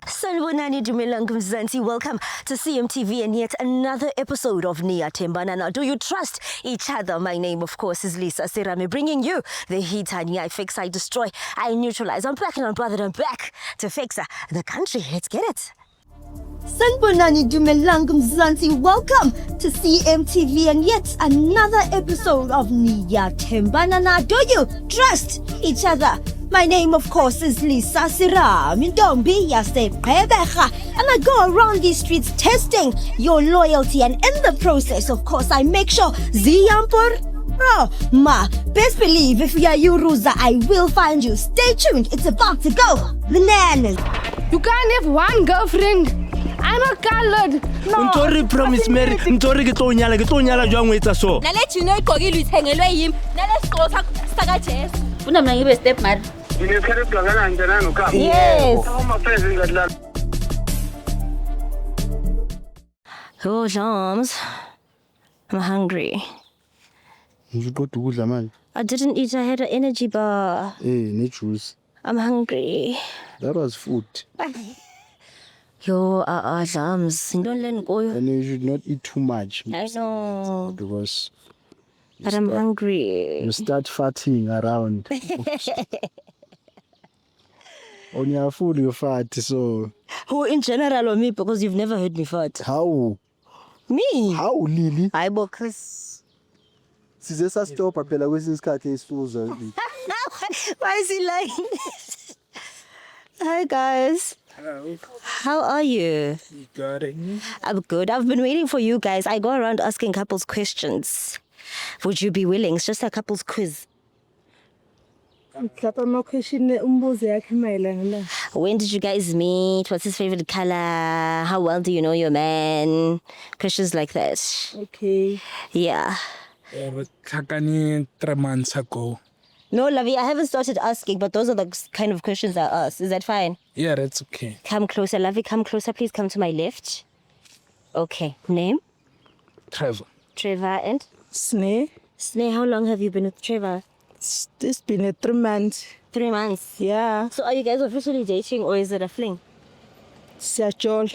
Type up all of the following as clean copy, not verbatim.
Sanibonani Dumelang Mzansi, welcome to CMTV and yet another episode of Niyathembana. Now, do you trust each other? My name, of course, is Lisa Serame, bringing you the heat. I fix, I destroy, I neutralize. I'm back and I'm brother, I'm back to fix the country. Let's get it. Sanibonani Dumelang Mzansi, welcome to CMTV and yet another episode of Niyathembana. Now, do you trust each other? My name, of course, is Lisa Serame, and I go around these streets testing your loyalty, and in the process, of course, I make sure best believe if we are you, Ruza, I will find you. Stay tuned, it's about to go bananas. You can't have one girlfriend. I'm a colored. No. Ntori promise Mary, ntori ke tlo nyala jwang o etsa so. Na let you know igqokile uyithengelwe yimi. Na lesigqoko saka Jesu. Funa mina ngibe step mother. Yes. Oh, Jams. I'm hungry. I didn't eat, I had an energy bar. No juice. I'm hungry. That was food. Yo, Jams. Don't let go. And you should not eat too much. I know. Because But I'm hungry. you start fatting around. On your food, you're fat. So Who in general or me? Because you've never heard me fart. how? Me? How, Lily? I because. Size stop phela kwesinye isikhathi esifuza. Why is he lying? Hi guys. Hello. How are you? You got it. I'm good. I've been waiting for you guys. I go around asking couples questions. Would you be willing? It's just a couples quiz. When did you guys meet? What's his favorite color? How well do you know your man? Questions like that. Okay. Yeah. We tlhakane 3 months ago. No, Lavi, I haven't started asking, but those are the kind of questions I ask. Is that fine? Yeah, that's okay. Come closer, Lavi. Come closer. Please come to my left. Okay. Name? Trevor. Trevor and? Sneh. Sneh, how long have you been with Trevor? This been 3 months. 3 months. Yeah. So are you guys officially dating or is it a fling? Siyajol.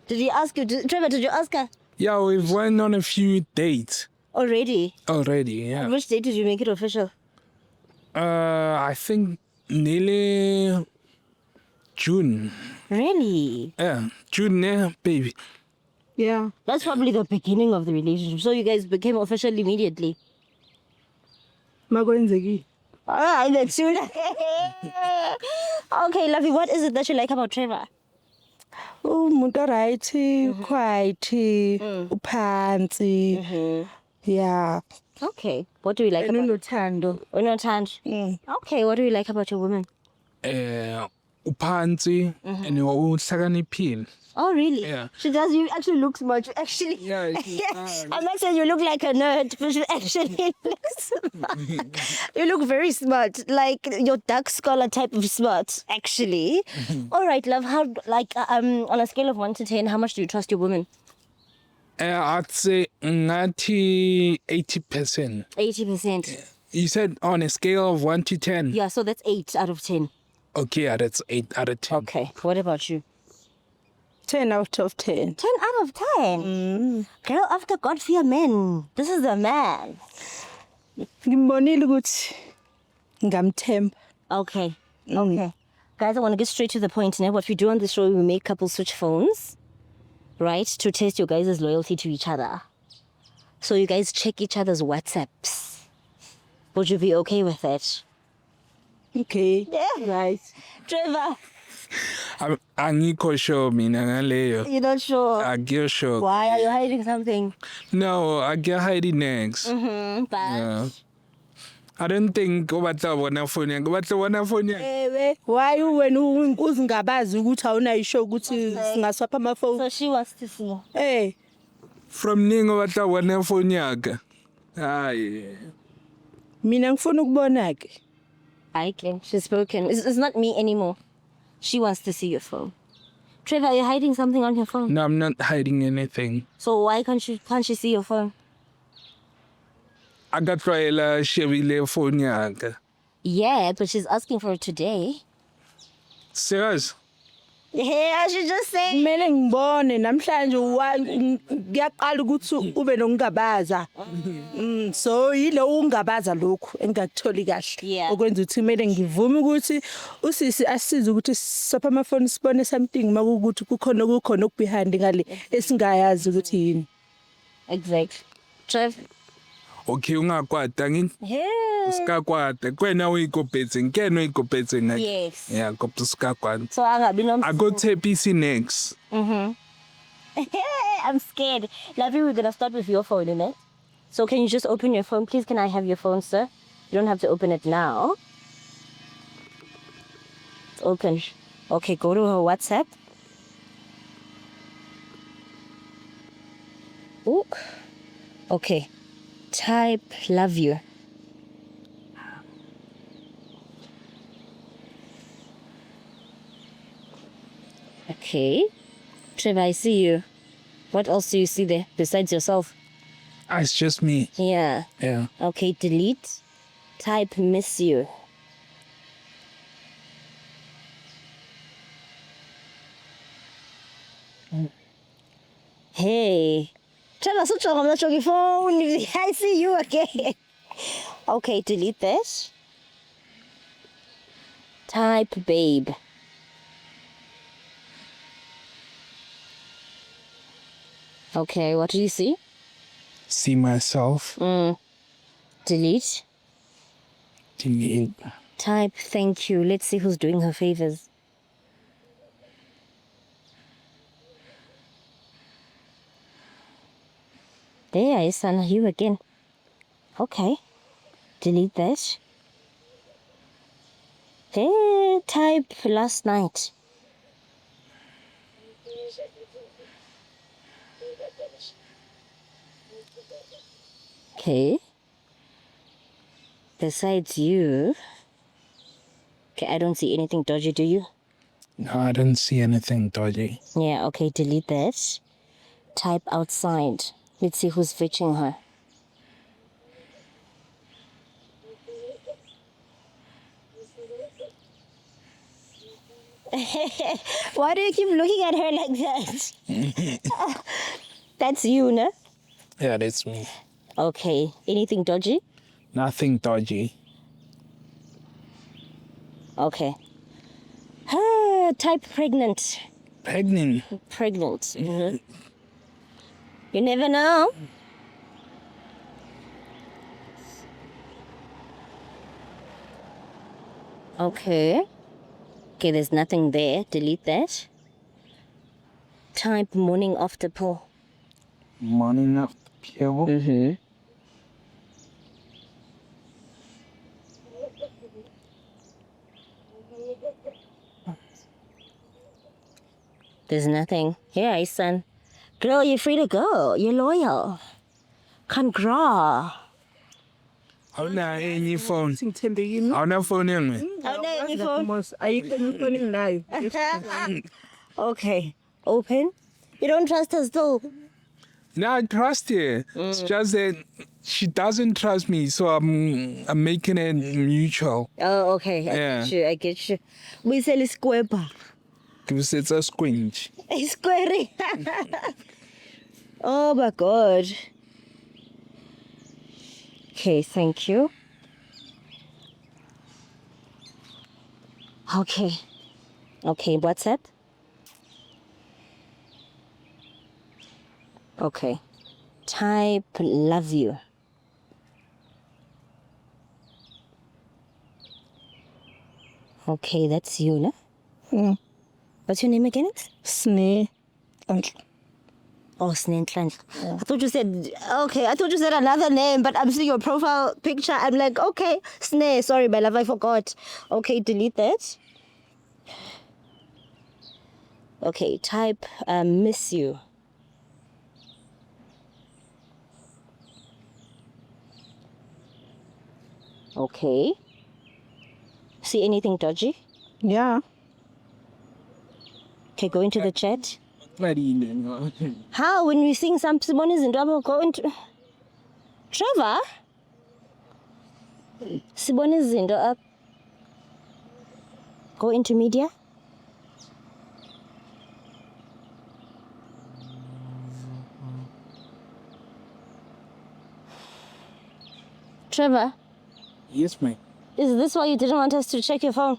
Did he ask you? Trevor, did you ask her? Yeah, we've went on a few dates Already? already, yeah. Which date did you make it official? I think nearly June. Really? Yeah, June, yeah, baby. Yeah. That's probably the beginning of the relationship. So you guys became official immediately. Makwenzeki. Alright, that's soon. Okay, Lovey, what is it that you like about Trevor? Umuntu right, quiet, uphansi. Yeah. Okay. What do you like about Unothando. Unothando? Okay, what do you like about your woman? Uphansi and uhlakaniphile. Oh, really? Yeah. She does. You actually look smart. You actually. Yeah, I'm not saying you look like a nerd, but you actually look smart. You look very smart, like your dark scholar type of smart, actually. All right, love. How, like, on a scale of 1 to 10, how much do you trust your woman? I'd say ngathi 80%. 80%. You said on a scale of 1 to 10. Yeah, so that's 8 out of 10. Okay, yeah, that's 8 out of 10. Okay. What about you? 10 out of 10. 10 out of 10. Girl, after God fear men. This is the man. Ngimbonile ukuthi ngamthemba. Okay. Okay. Guys, I want to get straight to the point. Now, what we do on this show, we make couples switch phones, right? To test your guys' loyalty to each other. So you guys check each other's WhatsApps. Would you be okay with that? Okay. Yeah. Right. Trevor, Angikho sure mina ngaleyo. you're not sure. Angikho sure. Why are you hiding something? No, I get hiding next. But Yeah. I don't think ubatla bona phone yakhe. Ubatla bona phone yakhe. Ewe, why wena uzingabazi ukuthi awunayisho ukuthi singaswapha amafoni? so she wants to see. Eh, From ningo ubatla bona phone yakhe. Hayi. mina ngifuna ukubona ke. Okay, she's spoken. It's not me anymore. She wants to see your phone. Trevor, are you hiding something on your phone? No, I'm not hiding anything. So why can't she see your phone? Akatrayela shebile phone yakhe. Yeah, but she's asking for it today. Serious? Hey, I should just say. Kumele ngibone namhlanje kuyaqala ukuthi ube nokungabaza. So yilo ukungabaza lokhu engakutholi kahle. Yeah. Okwenza ukuthi kumele ngivume ukuthi usisi asize ukuthi sopha amafoni sibone something makukuthi kukhona okubehind ngale esingayazi ukuthi yini. Exactly. Trev. Okay, ungakwata ngini? Yeah. Usikakwata. Kwena uyikopetse, nkena uyikopetse ngathi. Yes. Yeah, kopta usikakwata. So angabi I go to PC next. I'm scared. Lovey, we're gonna start with your phone, innit? So can you just open your phone, please? Can I have your phone, sir? You don't have to open it now. It's open. Okay, go to her WhatsApp. Ooh. Okay. Type love you. Okay. Trevor, I see you. What else do you see there besides yourself? It's just me. Yeah. Yeah. Okay, delete. Type miss you. Hey. Trevor, switch on your phone. I see you again. Okay, delete this. Type babe. Okay, what do you see? See myself. Delete. Delete. Type thank you. Let's see who's doing her favors. There is son, you again. Okay. Delete that. Hey, type last night. Okay. Besides you. Okay, I don't see anything dodgy, do you? No, I don't see anything dodgy. Yeah, okay, delete that. Type outside. Let's see who's fetching her. Why do you keep looking at her like that? That's you, no? Yeah, that's me. Okay, anything dodgy? Nothing dodgy. Okay. Type pregnant. Pregnant. Pregnant. Mm-hmm. You never know. Okay. Okay, there's nothing there. Delete that. Type morning after pill. Morning after pill. Mm-hmm. There's nothing. Here, son. Girl, you're free to go. You're loyal. Congrats. Awuna enye phone. Singithembekile. Awuna phone yangu. Awuna enye phone? Ayikho ifoni nginayo. Okay. Open. You don't trust her still? No, I trust her. It's just that she doesn't trust me, so I'm making it mutual. Oh, okay. I get you. We sell square bar. Because it's a squinch. Square. Oh my God. Okay, thank you. Okay. Okay, WhatsApp. Okay. Type love you. Okay, that's you, no? What's your name again? Sneh. Oh, Sneh. I thought you said, okay, I thought you said another name, but I'm seeing your profile picture. I'm like, okay, Sneh. Sorry, my love, I forgot. Okay, delete that. Okay, type miss you. Okay. See anything dodgy? Yeah. Okay, go into the chat. How? When we sing some Simone Zindaba, go into... Trevor? Simone Zindo up. Go into media. Trevor, Yes, ma'am. is this why you didn't want us to check your phone?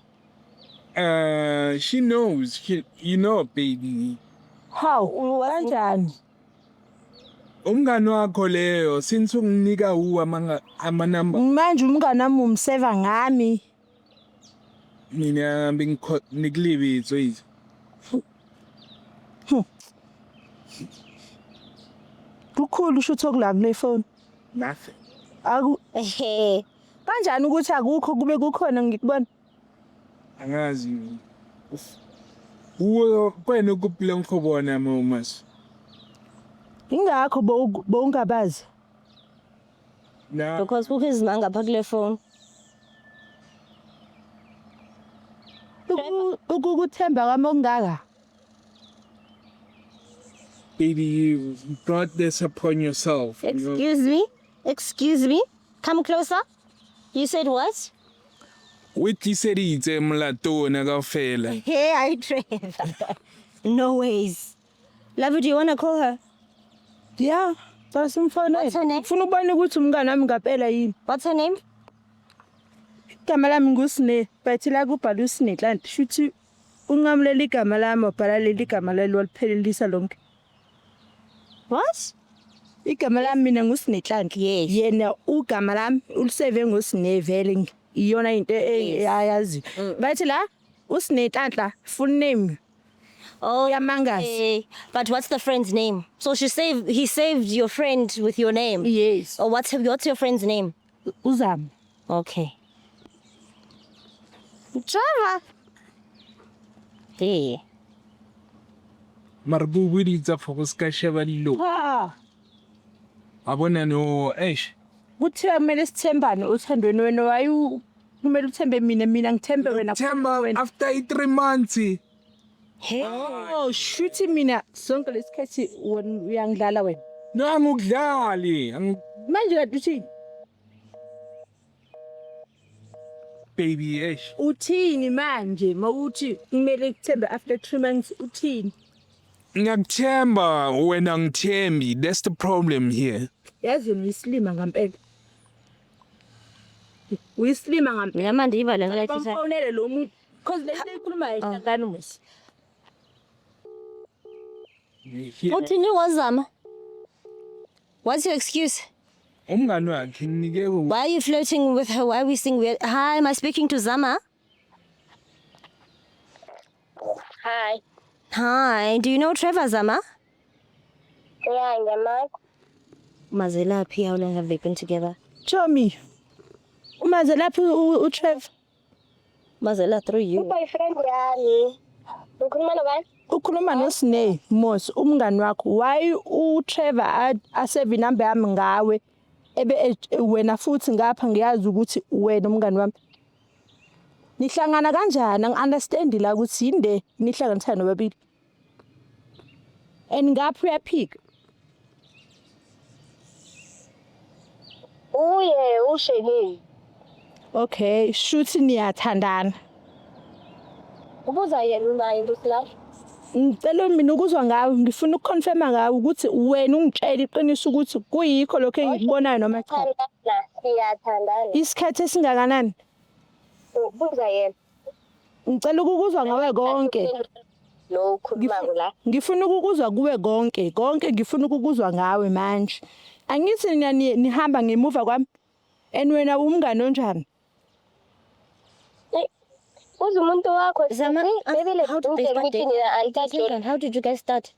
She knows. You know, baby. Hawu, kanjani? Umngani wakho leyo since unginika amanamba Manje umngane wami umseva ngami. mina ngikulibizo yizo. Kukhulu usho ukula kule phone. Nothing. Ehe. Kanjani ukuthi akukho kube kukhona ngikubona? Angazi. Uwe kwena ukuphila ngkhobona mamas. Ingakho bowungabazi. Na Because kukho izimanga ngapha kule phone. Ukukuthemba kwami okungaka. baby, you brought this upon yourself. You know? Excuse me? Excuse me? Come closer. You said what? Uthi seritse mlatona kaofela. Hey, I Trevor. No ways. Love, do you want to call her? Yeah, What's her name? Ufuna ubona ukuthi umngane wami ngapela yini? What's her name? Igama lami nguSne, but la kubhala uSne Hlanhla. Shuthi unqamulela igama lami wabhala leli gama lelo waliphelelisa lonke. What? Igama lami mina nguSne Hlanhla. Yes. Yena ugama lami uliseve ngoSne vele iyona into eyayazi. Bathi la uSne Hlanhla full name. Oh, Yamangas. okay. But what's the friend's name? So he saved your friend with your name. Yes. Or what's your friend's name? Uzama. Okay. Trevor. Hey. Marbubuditsa focus ka sheba dilo. Ha. Abona no eish. Kuthiwa kumele sithembane uthandweni wena wayu kumele uthembe mina ngithembe wena. September after 3 months. Hey. Oh, shuthi mina sonke lesikhathi uyangidlala wena. No angudlali. Manje kanti uthini? Baby eish. Uthini manje mawuthi kumele kuthembe after 3 months uthini? Ngiyakuthemba wena ngithembi. That's the problem here. Yazi uyislima ngempela. Uyislima ngempela. Mina manje ibala ngalathi. Bamfonele lo muntu because le ikhuluma ihlangano musi. Uthini wazama? What's your excuse? Umngani wakhe nginike Why are you flirting with her? Why are we saying weird? Hi, am I speaking to Zama? Hi. Hi, do you know Trevor Zama? Yeah, ngiyamazi. Mazela, how long have they been together? Chomi. Umaze lapho uTrevor. Mazela, through you. Boyfriend yami. Ukhuluma nobani? Ukhuluma noSne Mos umngani wakho. Why uTrevor asave inamba yami ngawe? Ebe wena futhi ngapha ngiyazi ukuthi wena umngani wami. Nihlangana kanjani? Ngi-understand la ukuthi yinde nihlanganisana nobabili. And ngapha uyaphika. Uye ushekile. Okay, shuthi niyathandana. Ubuza yena naye busla. Ngicela mina ukuzwa ngawe, ngifuna ukuconfirma ngawe ukuthi wena ungitshela iqiniso ukuthi kuyikho lokho engikubonayo noma cha. Thandana, siyathandana. Isikhathi esingakanani? Ubuza yena. Ngicela ukuzwa ngawe konke. Lo ukhuluma la. Ngifuna ukuzwa kuwe konke ngifuna ukuzwa ngawe manje. Angithi nihamba ngemuva kwami. And wena umngane onjani? Uza umuntu wakho Zama, bebile how did they start dating? How did you guys start?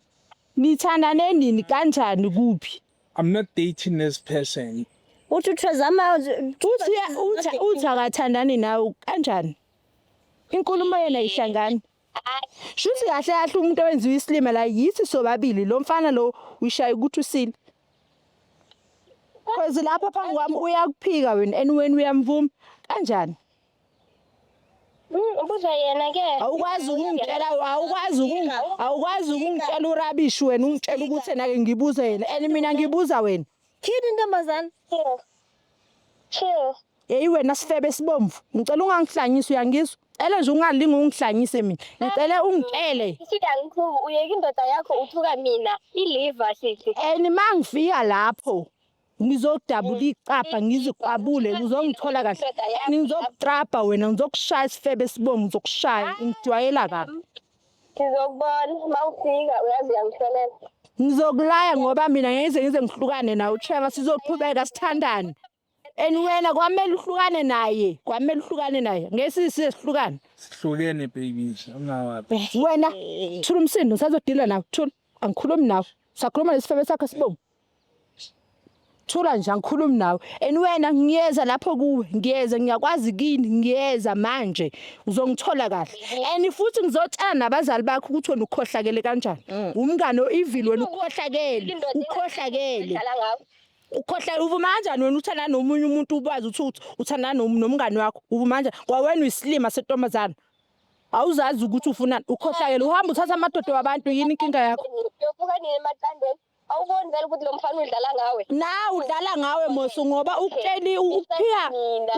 Nithandane nini kanjani kuphi? I'm not dating this person. Uthi Zama Uthi akathandani nawe kanjani? Inkulumo yena ihlangana. Shuthi kahle umuntu owenziwe islima la yithi sobabili lo mfana lo uyishaya ukuthi usile. Cause lapha phambi kwami uyakuphika wena and wena uyamvuma kanjani? Ubuza yena ke. Awukwazi ukungitshela urabish wena ungitshela ukuthi nake ngibuza yena and mina ngibuza wena. Kini ntombazana. Chill. Hey wena sifebe sibomvu. Ngicela ungangihlanyisa uyangizwa. Ela nje ungalinga ungihlanyise mina. Ngicela ungitshele. Isithi angikho uyeka indoda yakho uthuka mina iliver sithi. And mangifika lapho ngizokudabula icapha ngizikwabule uzongithola kahle ngizokutrapa wena ngizokushaya isifebe sibomvu ngizokushaya ngidwayela kabi Ngizokubona mawufika uyazi uyangihlolela. ngizokulaya ngoba mina ngeke ngize ngihlukane nawe Trevor sizoqhubeka sithandane and wena kwamele uhlukane naye ngeke sihlukane Sihlukene baby. Ungawabi. wena thula umsindo usazodila nawe thula angikhulumi nawe sakhuluma lesifebe sakho sibomvu thula nje angikhulumi nawe and wena ngiyeza lapho kuwe ngiyakwazi kini ngiyeza manje uzongithola kahle and futhi ngizotshela nabazali bakho ukuthi wena ukhohlakele kanjani umngane oevil wena ukhohlakele Dlala ngawo. ukhohlakele uvuma kanjani wena uthanda nomunye umuntu ubazi ukuthi uthanda nomngane wakho uvuma kanjani kwawena uyisilima sentombazana awuzazi ukuthi ufunani ukhohlakele uhamba uthatha amadodo wabantu yini inkinga yakho Uyovuka nini emaqandeni? Awuboni vele ukuthi lo mfana udlala ngawe. na udlala ngawe moso ngoba ukutsheli ukuphiya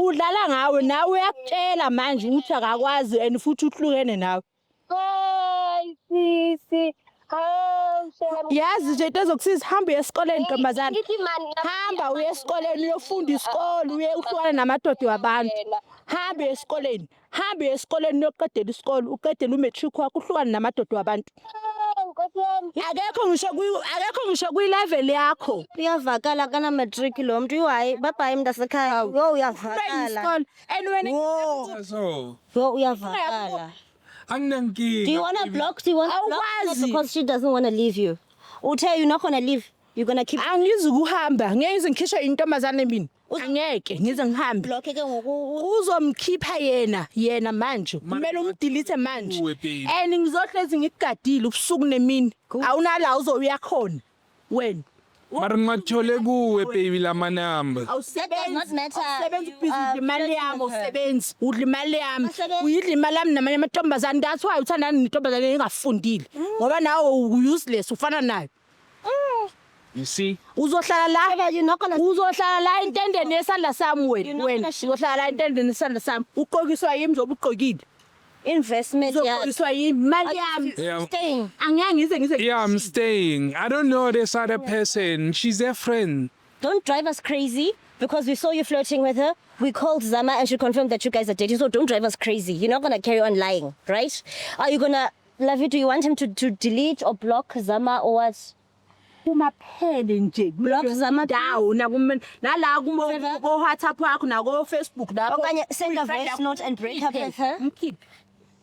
udlala ngawe nawe uyakutshela manje ukuthi akakwazi and futhi uhlukene nawe Hayi sisi. Hawu shema. yazi nje into ezokusiza hamba uye esikoleni ntombazana Ngithi mani hamba uye esikoleni uyofunda isikole uye uhlukane namadoda wabantu hamba uye esikoleni uyoqedela isikole uqedela umatric wakho uhlukane namadoda wabantu Nkosi yami. akekho ngisho kwi-level yakho Uyavakala kana matric lo muntu uhayi bye mntasekhaya. Yo uyavakala. isikole and wena So, Yo uyavakala. anginankinga. Do you want to block? Do you want to block her Awukwazi. because she doesn't want to leave you? Uthe you're not going to leave. You're going to keep angizukuhamba ngeke ngize ngikhishwe intombazane mina angeke ngize ngihambe block ke ngoku. uzomkhipha yena manje kumele umdelete manje Uwe, babe. and ngizohlezi ngikugadile ubusuku nemini awunala uzoya khona wena Mara ngingathole kuwe baby lama number. That does not matter. awusebenzi ubhizi udla imali yami her. awusebenzi udla imali yami Asebenzi. uyidla imali yami namanye amantombazane that's why uthandana nentombazane engafundile ngoba nawe useless ufana nayo You see? uzohlala Trevor, la you're not going to uzohlala la intendeni yesandla sami You're not wena gonna sh- uzohlala la intendeni yesandla sami uqokiswa yimi njoba uqokile investment. Yeah. uzoqokiswa yimi imali yami Yeah. Staying. angeke ngize Yeah, I'm staying. I don't know this other person. She's a friend. Don't drive us crazy because we saw you flirting with her. We called Zama and she confirmed that you guys are dating. So don't drive us crazy. You're not going to carry on lying, right? Are you going to, Lavi, do you want him to delete or block Zama or what? kumaphele nje Block Zama, dawo nala ko WhatsApp wakho na ko Facebook lapho Okanye send a voice note and break up with her. Mkhiphe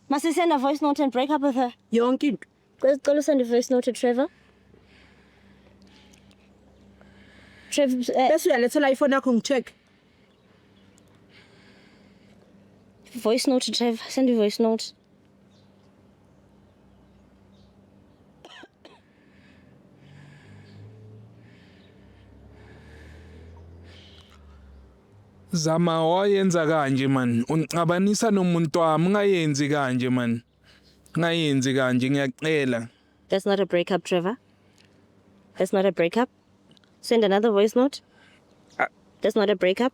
Must he send a voice note and break up with her? yonke into Go send a voice note to Trevor. Trevor, bese uyalethela iphone yakho ngicheck voice note to Trevor. Send a voice note. Zama wayenza kanje man. Uncabanisa nomuntu wami ungayenzi kanje man. Ungayenzi kanje ngiyacela. That's not a breakup, Trevor. That's not a breakup. Send another voice note. That's not a breakup.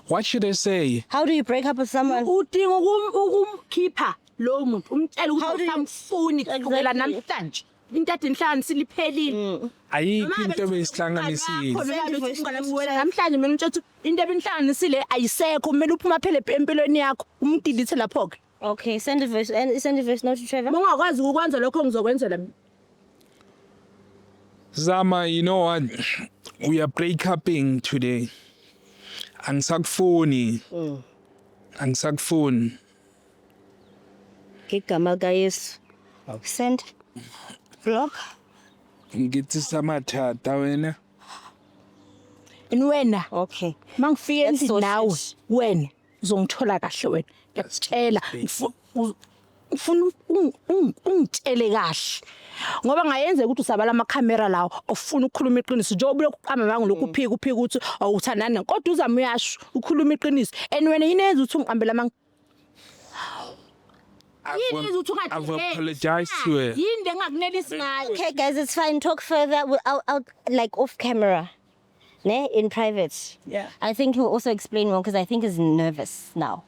What should I say? How do you break up with someone? udinga ukumkhipha lo muntu umtshela How do ukuthi you- amfuni kusukela Exactly. namhlanje into ade inhlanganisi liphelile Ayikho into ebesihlanganisile. namhlanje mina ngitsho into ebinhlanganisile ayisekho kumele uphuma phele empilweni yakho umdelete lapho ke Okay, send a voice note to Trevor. ungakwazi ukwenza lokho ngizokwenzela mina Zama, you know what? We are break-upping today. Angisakufuni. Angisakufuni. Gigama guys. Send. Block. Ngithi samathatha wena. wena Okay. mangifike That's endlini so nawe shit. wena uzongithola kahle wena ngiyakutshela ufuna ungitshele kahle ngoba ngayenzeka ukuthi usabala amakhamera lawo ufuna ukukhuluma iqiniso njengoba lokuqamba bangu lokuphika ukuthi awuthandana kodwa uzama uyasho ukhuluma iqiniso and wena yini yenza ukuthi ungiqambela amanga I've apologized to her. yini lengakunelisi ngayo Okay, guys, it's fine. Talk further. I'll like off camera. Ne? In private. Yeah. I think he'll also explain more because I think he's nervous now.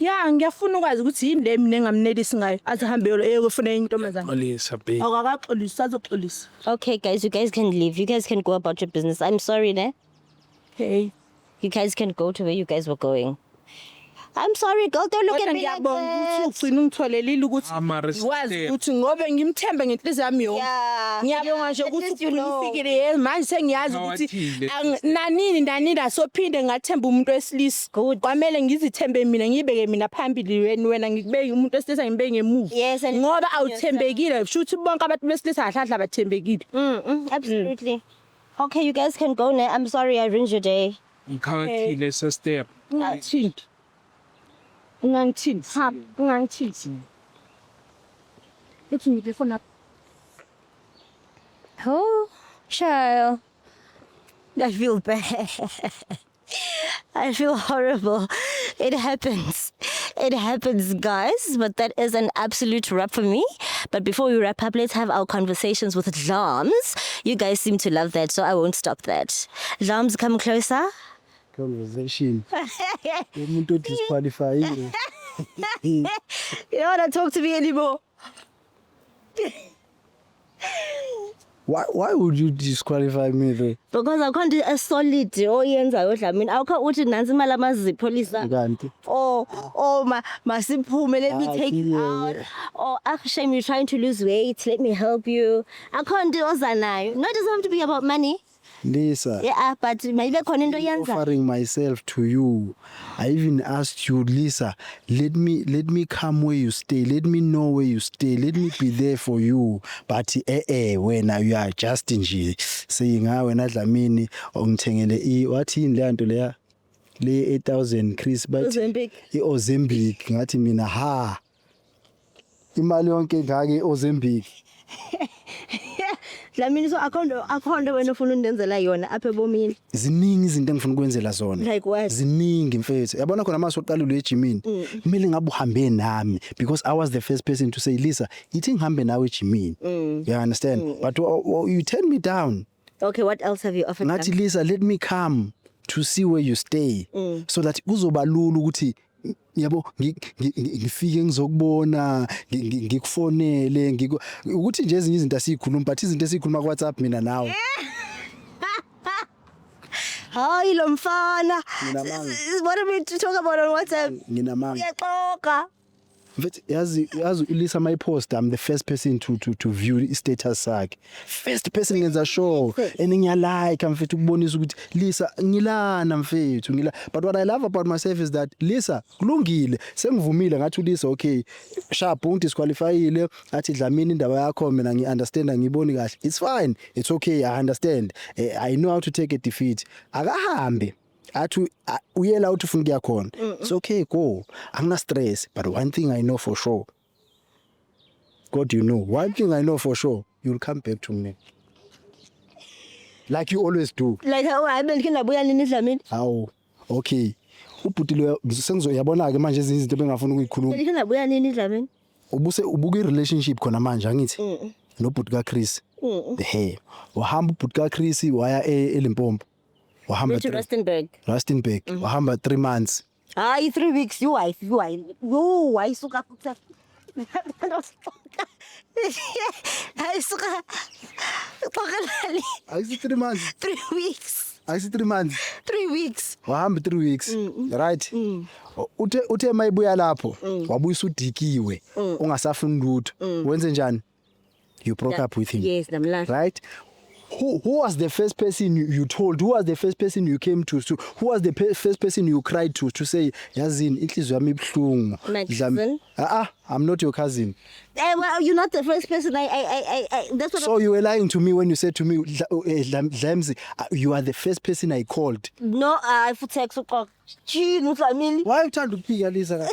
Ya ngiyafuna ukwazi ukuthi yini le mina engamnelisi ngayo athi hambe eyofuna intombazana. Lisa, babe. Akakaxolisa azoxolisa. Okay, guys, you guys can leave. You guys can go about your business. I'm sorry, ne? Hey. You guys can go to where you guys were going. I'm sorry, girl. Don't look at me like Ngiyabonga ukuthi that. ugcina ungitholelile ukuthi Amaris- wazi ukuthi ngobe ngimthembe ngenhliziyo yami yonke. Yeah. Ngiyabonga nje At ukuthi least you know. ufikile manje sengiyazi ukuthi nanini asophinde ngathemba umuntu wesilisa. Kwamele ngizithembe mina ngibeke mina phambili wena ngikubeke umuntu wesilisa ngibeke ngemuva. Yes, and Ngoba awuthembekile futhi bonke abantu besilisa kahle abathembekile. Absolutely. Okay, you guys can go now. I'm sorry I ruined your day. Mkhathi lesa step. Ungangithinti. Ungangithinti. Let's meet before now. Oh, child. I feel bad. I feel horrible. It happens. It happens, guys. But that is an absolute wrap for me. But before we wrap up, let's have our conversations with Lams. You guys seem to love that, so I won't stop that. Lams, come closer. Conversation. Umuntu disqualify. You don't want to talk to me anymore. Why would you disqualify me though? Because I can't do a solid oyenzayo Dlamini. Awukho uthi nansi imali amazipholisa. Kanti. Masiphume, let me take it out. Oh, shame you're trying to lose weight. Let me help you. I can't do ozanayo. No, it doesn't have to be about money. Lisa. Yeah, but maybe khona into yenza. Offering myself to you. I even asked you, Lisa, let me come where you stay. Let me know where you stay. Let me be there for you. But when you are just nje saying wena Dlamini ongithengele wathi yini le nto leya le 8000 Chris but Ozempic ngathi mina ha imali yonke ngake Ozempic. Dlamini so akhonto wena ufuna undenzela yona apha ebomini. Ziningi izinto engifuna ukwenzela zona. Like what? Ziningi mfethu. Yabona khona mase uqala ejimini. Kumele ngabe uhambe nami because I was the first person to say Lisa, ithi ngihambe nawe ejimini. You understand? But you turned me down. Okay, what else have you offered? Ngathi Lisa, let me come to see where you stay so that kuzoba lula ukuthi yabo ngifike ngizokubona ngikufonele ukuthi nje ezinye izinto asikhuluma but izinto esikhuluma ku WhatsApp mina nawe. Hayi lo mfana. What are we to talk about on WhatsApp? Nginamanga. Uyaxoka. Mfethu yazi Lisa my post I'm the first person to view status sakhe. First person ngenza show and ngiyalike mfethu ukubonisa ukuthi Lisa ngilana mfethu ngila but what I love about myself is that Lisa kulungile sengivumile ngathi Lisa okay sharp undisqualifyile athi Dlamini indaba yakho mina ngiunderstand ngiboni kahle it's fine it's okay I understand I know how to take a defeat akahambe athu uyela uthi ufuna kuya khona it's okay go angina stress but one thing I know for sure God you know one thing I know for sure you'll come back to me like you always do Like hayibe nginabuya nini Dlamini? Hawu okay ubhutile sengizoyabona ke manje izinto bengafuna ukuyikhuluma Nginabuya nini Dlamini? ubuka i-relationship khona manje angithi nobhuti ka Chris wahamba ubhuti ka Chris waya eLimpopo wahamba to Rustenburg. wahamba 3 months. Hayi 3 weeks you why suka futhi. Hayi suka. Xokalali. Ayisi 3 months. 3 weeks. Ayisi 3 months. 3 weeks. Wahamba 3 weeks. Right? Uthe mayibuya lapho wabuyisa udikiwe ungasafuni lutho. Wenze njani? You broke up with him. Yes, namla. Right? Who was the first person you told? Who was the first person you came to? Who was the first person you cried to say, Yazin, inhliziyo yami ibhlungu. My cousin? I'm not your cousin. Well, you're not the first person. I that's what. So you were lying to me when you said to me, Dlamzi, you are the first person I called. No, I futhi ukuxoxa. Chini Dlamini. Why uthanda ukuphika Lisa? Why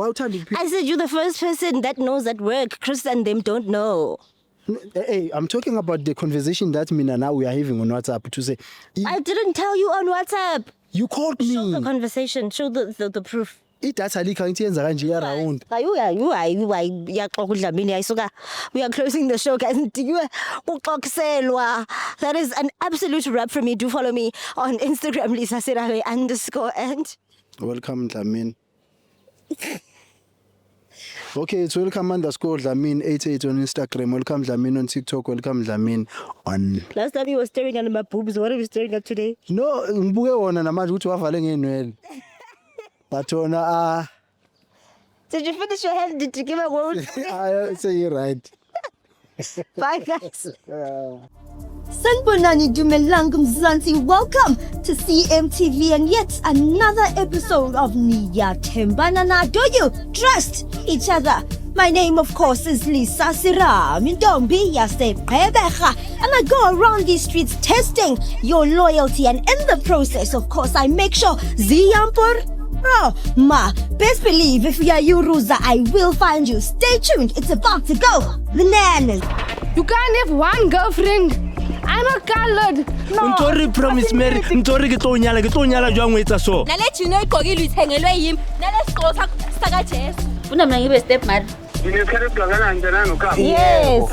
uthanda ukuphika? I said you're the first person that knows at work. Chris and them don't know. Hey, I'm talking about the conversation that Mina now we are having on WhatsApp to say. I didn't tell you on WhatsApp. You called me. Show the conversation. Show the proof. Idatha likha ngiyenza kanje around. You yaxoxa uDlamini ayisuka. We are closing the show guys. Uxoxiselwa. That is an absolute wrap for me. Do follow me on Instagram Lisa Serabe _ and Welcome Dlamini. Okay, it's welcome_Dlamini88 on Instagram. Welcome Dlamini on TikTok. Welcome Dlamini on. Last time you were staring at my boobs. What are you staring at today? No, ngibuke wona namanje ukuthi wavale ngenwele. But wona Did you finish your hair? Did you give a word? I say you're right. Bye, guys. Sanibonani Dumelang Mzansi. Welcome to CMTV and yet another episode of Niyathembana Na. Do you trust each other? My name, of course, is Lisa Siram Ntombi Yaseqeberha, and I go around these streets testing your loyalty, and in the process, of course, I make sure Ziyampur. Oh, ma, best believe if you are Yuruza, I will find you. Stay tuned, it's about to go bananas. You can't have one girlfriend. I'm a colored. Ntori promise Mary, ntori ke tlo nyala jwang o etsa so. Nale jino igqokile ithengelwe yimi. Nale sigqoko saka Jesu. Funa mina ngibe step mother. Yes.